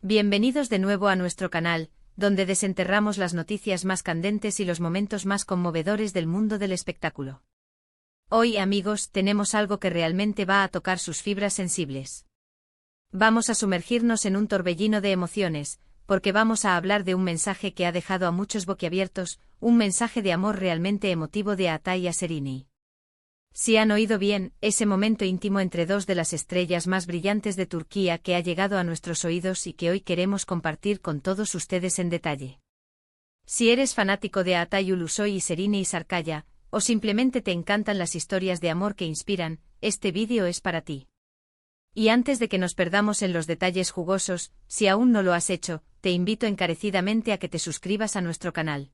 Bienvenidos de nuevo a nuestro canal, donde desenterramos las noticias más candentes y los momentos más conmovedores del mundo del espectáculo. Hoy, amigos, tenemos algo que realmente va a tocar sus fibras sensibles. Vamos a sumergirnos en un torbellino de emociones, porque vamos a hablar de un mensaje que ha dejado a muchos boquiabiertos, un mensaje de amor realmente emotivo de Atay Serini. Si han oído bien, ese momento íntimo entre dos de las estrellas más brillantes de Turquía que ha llegado a nuestros oídos y que hoy queremos compartir con todos ustedes en detalle. Si eres fanático de Atay Ulusoy y Serini Sarkaya, o simplemente te encantan las historias de amor que inspiran, este vídeo es para ti. Y antes de que nos perdamos en los detalles jugosos, si aún no lo has hecho, te invito encarecidamente a que te suscribas a nuestro canal.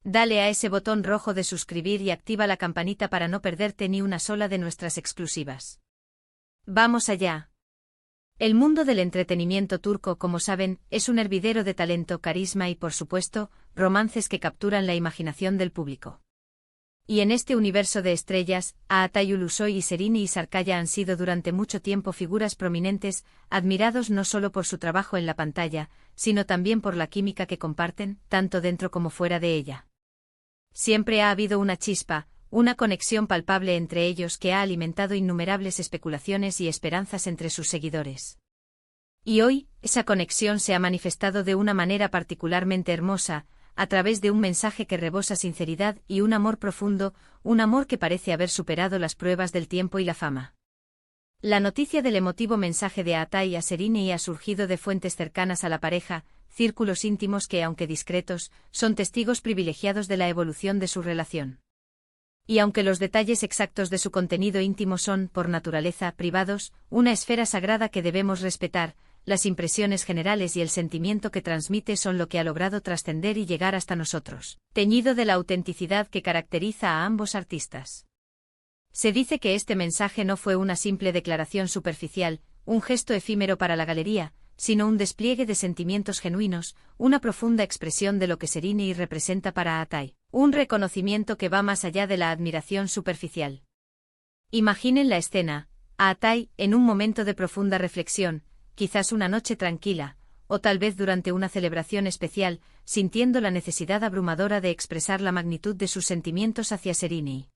Dale a ese botón rojo de suscribir y activa la campanita para no perderte ni una sola de nuestras exclusivas. ¡Vamos allá! El mundo del entretenimiento turco, como saben, es un hervidero de talento, carisma y, por supuesto, romances que capturan la imaginación del público. Y en este universo de estrellas, Atay Ulusoy y Serini Sarkaya han sido durante mucho tiempo figuras prominentes, admirados no solo por su trabajo en la pantalla, sino también por la química que comparten, tanto dentro como fuera de ella. Siempre ha habido una chispa, una conexión palpable entre ellos que ha alimentado innumerables especulaciones y esperanzas entre sus seguidores. Y hoy, esa conexión se ha manifestado de una manera particularmente hermosa, a través de un mensaje que rebosa sinceridad y un amor profundo, un amor que parece haber superado las pruebas del tiempo y la fama. La noticia del emotivo mensaje de Atay Serini ha surgido de fuentes cercanas a la pareja, círculos íntimos que, aunque discretos, son testigos privilegiados de la evolución de su relación. Y aunque los detalles exactos de su contenido íntimo son, por naturaleza, privados, una esfera sagrada que debemos respetar, las impresiones generales y el sentimiento que transmite son lo que ha logrado trascender y llegar hasta nosotros, teñido de la autenticidad que caracteriza a ambos artistas. Se dice que este mensaje no fue una simple declaración superficial, un gesto efímero para la galería, sino un despliegue de sentimientos genuinos, una profunda expresión de lo que Serini representa para Atay, un reconocimiento que va más allá de la admiración superficial. Imaginen la escena, a Atay, en un momento de profunda reflexión, quizás una noche tranquila, o tal vez durante una celebración especial, sintiendo la necesidad abrumadora de expresar la magnitud de sus sentimientos hacia Serini.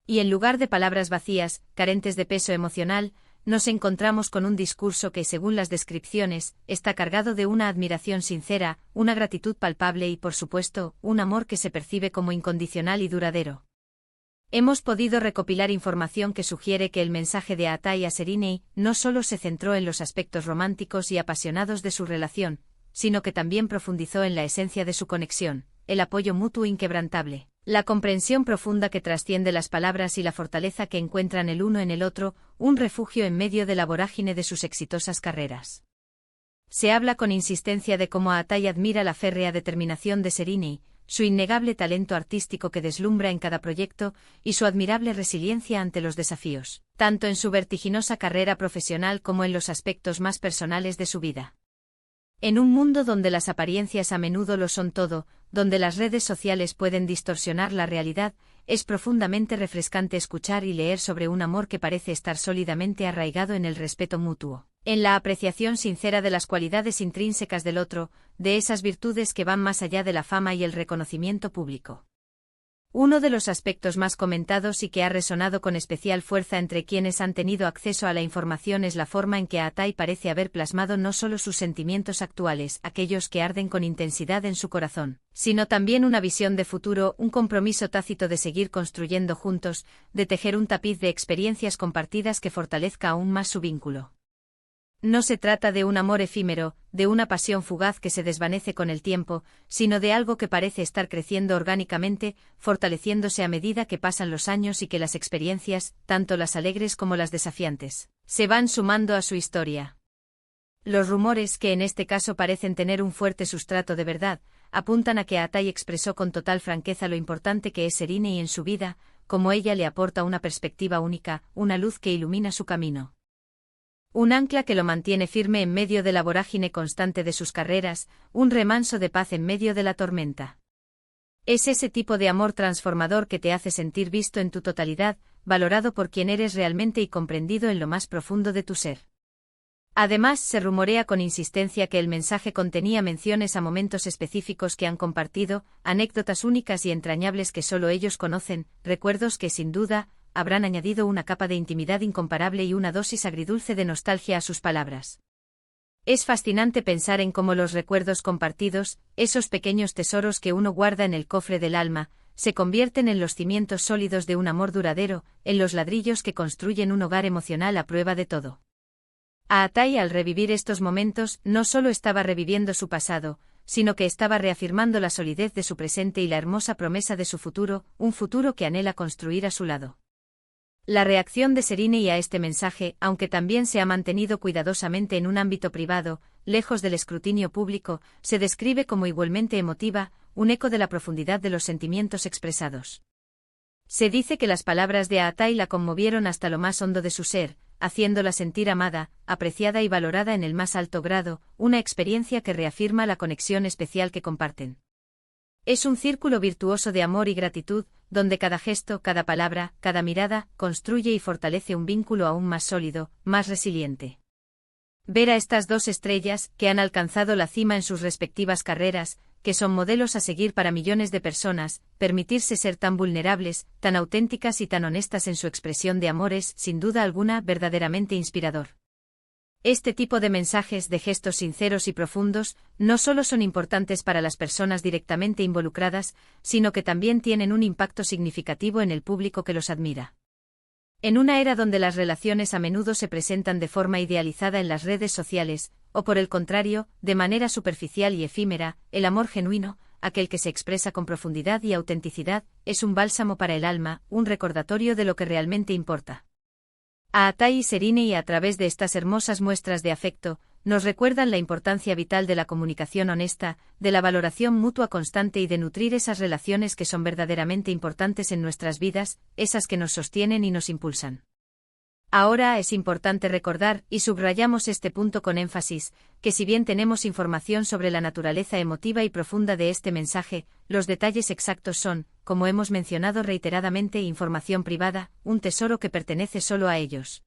Y en lugar de palabras vacías, carentes de peso emocional, nos encontramos con un discurso que, según las descripciones, está cargado de una admiración sincera, una gratitud palpable y, por supuesto, un amor que se percibe como incondicional y duradero. Hemos podido recopilar información que sugiere que el mensaje de Atay Serini no solo se centró en los aspectos románticos y apasionados de su relación, sino que también profundizó en la esencia de su conexión, el apoyo mutuo inquebrantable, la comprensión profunda que trasciende las palabras y la fortaleza que encuentran el uno en el otro, un refugio en medio de la vorágine de sus exitosas carreras. Se habla con insistencia de cómo Atay admira la férrea determinación de Serini, su innegable talento artístico que deslumbra en cada proyecto y su admirable resiliencia ante los desafíos, tanto en su vertiginosa carrera profesional como en los aspectos más personales de su vida. En un mundo donde las apariencias a menudo lo son todo, donde las redes sociales pueden distorsionar la realidad, es profundamente refrescante escuchar y leer sobre un amor que parece estar sólidamente arraigado en el respeto mutuo, en la apreciación sincera de las cualidades intrínsecas del otro, de esas virtudes que van más allá de la fama y el reconocimiento público. Uno de los aspectos más comentados y que ha resonado con especial fuerza entre quienes han tenido acceso a la información es la forma en que Atay parece haber plasmado no solo sus sentimientos actuales, aquellos que arden con intensidad en su corazón, sino también una visión de futuro, un compromiso tácito de seguir construyendo juntos, de tejer un tapiz de experiencias compartidas que fortalezca aún más su vínculo. No se trata de un amor efímero, de una pasión fugaz que se desvanece con el tiempo, sino de algo que parece estar creciendo orgánicamente, fortaleciéndose a medida que pasan los años y que las experiencias, tanto las alegres como las desafiantes, se van sumando a su historia. Los rumores, que en este caso parecen tener un fuerte sustrato de verdad, apuntan a que Atay expresó con total franqueza lo importante que es Serini en su vida, como ella le aporta una perspectiva única, una luz que ilumina su camino. Un ancla que lo mantiene firme en medio de la vorágine constante de sus carreras, un remanso de paz en medio de la tormenta. Es ese tipo de amor transformador que te hace sentir visto en tu totalidad, valorado por quien eres realmente y comprendido en lo más profundo de tu ser. Además, se rumorea con insistencia que el mensaje contenía menciones a momentos específicos que han compartido, anécdotas únicas y entrañables que solo ellos conocen, recuerdos que, sin duda, habrán añadido una capa de intimidad incomparable y una dosis agridulce de nostalgia a sus palabras. Es fascinante pensar en cómo los recuerdos compartidos, esos pequeños tesoros que uno guarda en el cofre del alma, se convierten en los cimientos sólidos de un amor duradero, en los ladrillos que construyen un hogar emocional a prueba de todo. Aatai, al revivir estos momentos, no solo estaba reviviendo su pasado, sino que estaba reafirmando la solidez de su presente y la hermosa promesa de su futuro, un futuro que anhela construir a su lado. La reacción de Sereni a este mensaje, aunque también se ha mantenido cuidadosamente en un ámbito privado, lejos del escrutinio público, se describe como igualmente emotiva, un eco de la profundidad de los sentimientos expresados. Se dice que las palabras de Aatai la conmovieron hasta lo más hondo de su ser, haciéndola sentir amada, apreciada y valorada en el más alto grado, una experiencia que reafirma la conexión especial que comparten. Es un círculo virtuoso de amor y gratitud, donde cada gesto, cada palabra, cada mirada, construye y fortalece un vínculo aún más sólido, más resiliente. Ver a estas dos estrellas, que han alcanzado la cima en sus respectivas carreras, que son modelos a seguir para millones de personas, permitirse ser tan vulnerables, tan auténticas y tan honestas en su expresión de amor es, sin duda alguna, verdaderamente inspirador. Este tipo de mensajes, de gestos sinceros y profundos, no solo son importantes para las personas directamente involucradas, sino que también tienen un impacto significativo en el público que los admira. En una era donde las relaciones a menudo se presentan de forma idealizada en las redes sociales, o por el contrario, de manera superficial y efímera, el amor genuino, aquel que se expresa con profundidad y autenticidad, es un bálsamo para el alma, un recordatorio de lo que realmente importa. Aatai y Sereni, a través de estas hermosas muestras de afecto, nos recuerdan la importancia vital de la comunicación honesta, de la valoración mutua constante y de nutrir esas relaciones que son verdaderamente importantes en nuestras vidas, esas que nos sostienen y nos impulsan. Ahora es importante recordar, y subrayamos este punto con énfasis, que si bien tenemos información sobre la naturaleza emotiva y profunda de este mensaje, los detalles exactos son, como hemos mencionado reiteradamente, información privada, un tesoro que pertenece solo a ellos.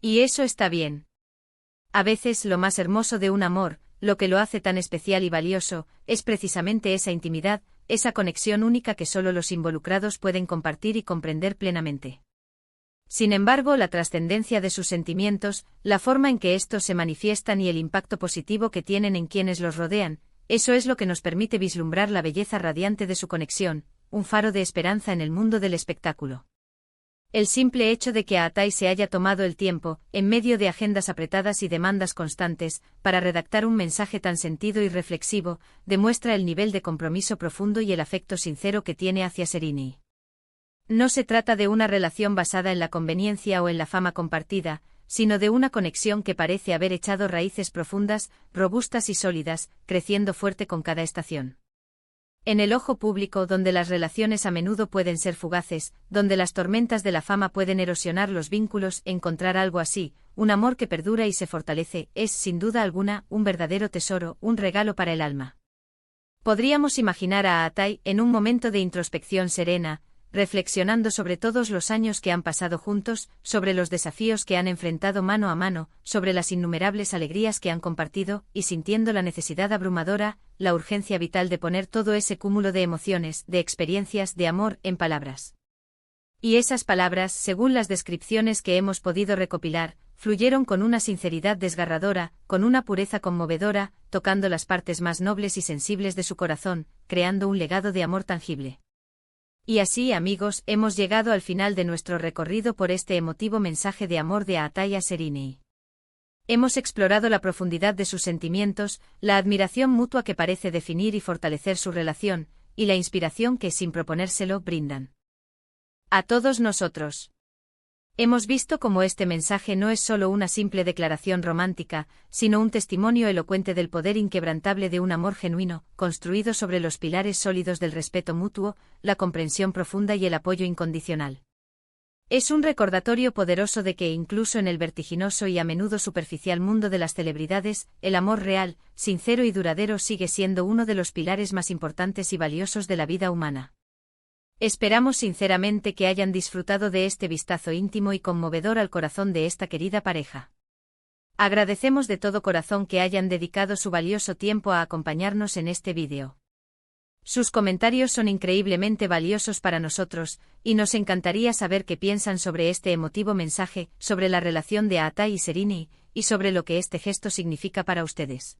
Y eso está bien. A veces lo más hermoso de un amor, lo que lo hace tan especial y valioso, es precisamente esa intimidad, esa conexión única que solo los involucrados pueden compartir y comprender plenamente. Sin embargo, la trascendencia de sus sentimientos, la forma en que estos se manifiestan y el impacto positivo que tienen en quienes los rodean, eso es lo que nos permite vislumbrar la belleza radiante de su conexión, un faro de esperanza en el mundo del espectáculo. El simple hecho de que Aatai se haya tomado el tiempo, en medio de agendas apretadas y demandas constantes, para redactar un mensaje tan sentido y reflexivo, demuestra el nivel de compromiso profundo y el afecto sincero que tiene hacia Sereni. No se trata de una relación basada en la conveniencia o en la fama compartida, sino de una conexión que parece haber echado raíces profundas, robustas y sólidas, creciendo fuerte con cada estación. En el ojo público, donde las relaciones a menudo pueden ser fugaces, donde las tormentas de la fama pueden erosionar los vínculos, encontrar algo así, un amor que perdura y se fortalece, es, sin duda alguna, un verdadero tesoro, un regalo para el alma. Podríamos imaginar a Aatai, en un momento de introspección serena, reflexionando sobre todos los años que han pasado juntos, sobre los desafíos que han enfrentado mano a mano, sobre las innumerables alegrías que han compartido, y sintiendo la necesidad abrumadora, la urgencia vital de poner todo ese cúmulo de emociones, de experiencias, de amor, en palabras. Y esas palabras, según las descripciones que hemos podido recopilar, fluyeron con una sinceridad desgarradora, con una pureza conmovedora, tocando las partes más nobles y sensibles de su corazón, creando un legado de amor tangible. Y así, amigos, hemos llegado al final de nuestro recorrido por este emotivo mensaje de amor de Aatai a Sereni. Hemos explorado la profundidad de sus sentimientos, la admiración mutua que parece definir y fortalecer su relación, y la inspiración que, sin proponérselo, brindan a todos nosotros. Hemos visto cómo este mensaje no es solo una simple declaración romántica, sino un testimonio elocuente del poder inquebrantable de un amor genuino, construido sobre los pilares sólidos del respeto mutuo, la comprensión profunda y el apoyo incondicional. Es un recordatorio poderoso de que incluso en el vertiginoso y a menudo superficial mundo de las celebridades, el amor real, sincero y duradero sigue siendo uno de los pilares más importantes y valiosos de la vida humana. Esperamos sinceramente que hayan disfrutado de este vistazo íntimo y conmovedor al corazón de esta querida pareja. Agradecemos de todo corazón que hayan dedicado su valioso tiempo a acompañarnos en este vídeo. Sus comentarios son increíblemente valiosos para nosotros, y nos encantaría saber qué piensan sobre este emotivo mensaje, sobre la relación de Ata y Sereni, y sobre lo que este gesto significa para ustedes.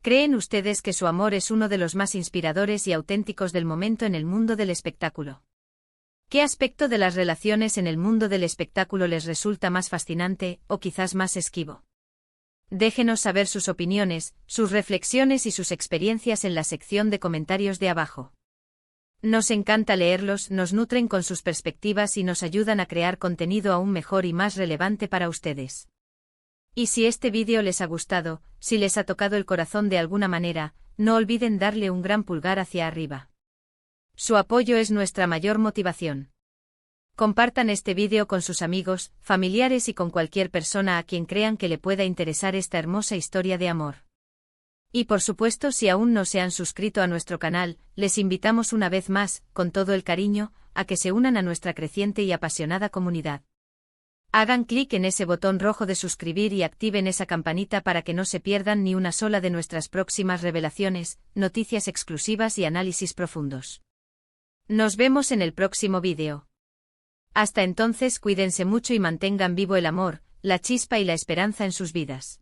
¿Creen ustedes que su amor es uno de los más inspiradores y auténticos del momento en el mundo del espectáculo? ¿Qué aspecto de las relaciones en el mundo del espectáculo les resulta más fascinante, o quizás más esquivo? Déjenos saber sus opiniones, sus reflexiones y sus experiencias en la sección de comentarios de abajo. Nos encanta leerlos, nos nutren con sus perspectivas y nos ayudan a crear contenido aún mejor y más relevante para ustedes. Y si este vídeo les ha gustado, si les ha tocado el corazón de alguna manera, no olviden darle un gran pulgar hacia arriba. Su apoyo es nuestra mayor motivación. Compartan este vídeo con sus amigos, familiares y con cualquier persona a quien crean que le pueda interesar esta hermosa historia de amor. Y por supuesto, si aún no se han suscrito a nuestro canal, les invitamos una vez más, con todo el cariño, a que se unan a nuestra creciente y apasionada comunidad. Hagan clic en ese botón rojo de suscribir y activen esa campanita para que no se pierdan ni una sola de nuestras próximas revelaciones, noticias exclusivas y análisis profundos. Nos vemos en el próximo vídeo. Hasta entonces, cuídense mucho y mantengan vivo el amor, la chispa y la esperanza en sus vidas.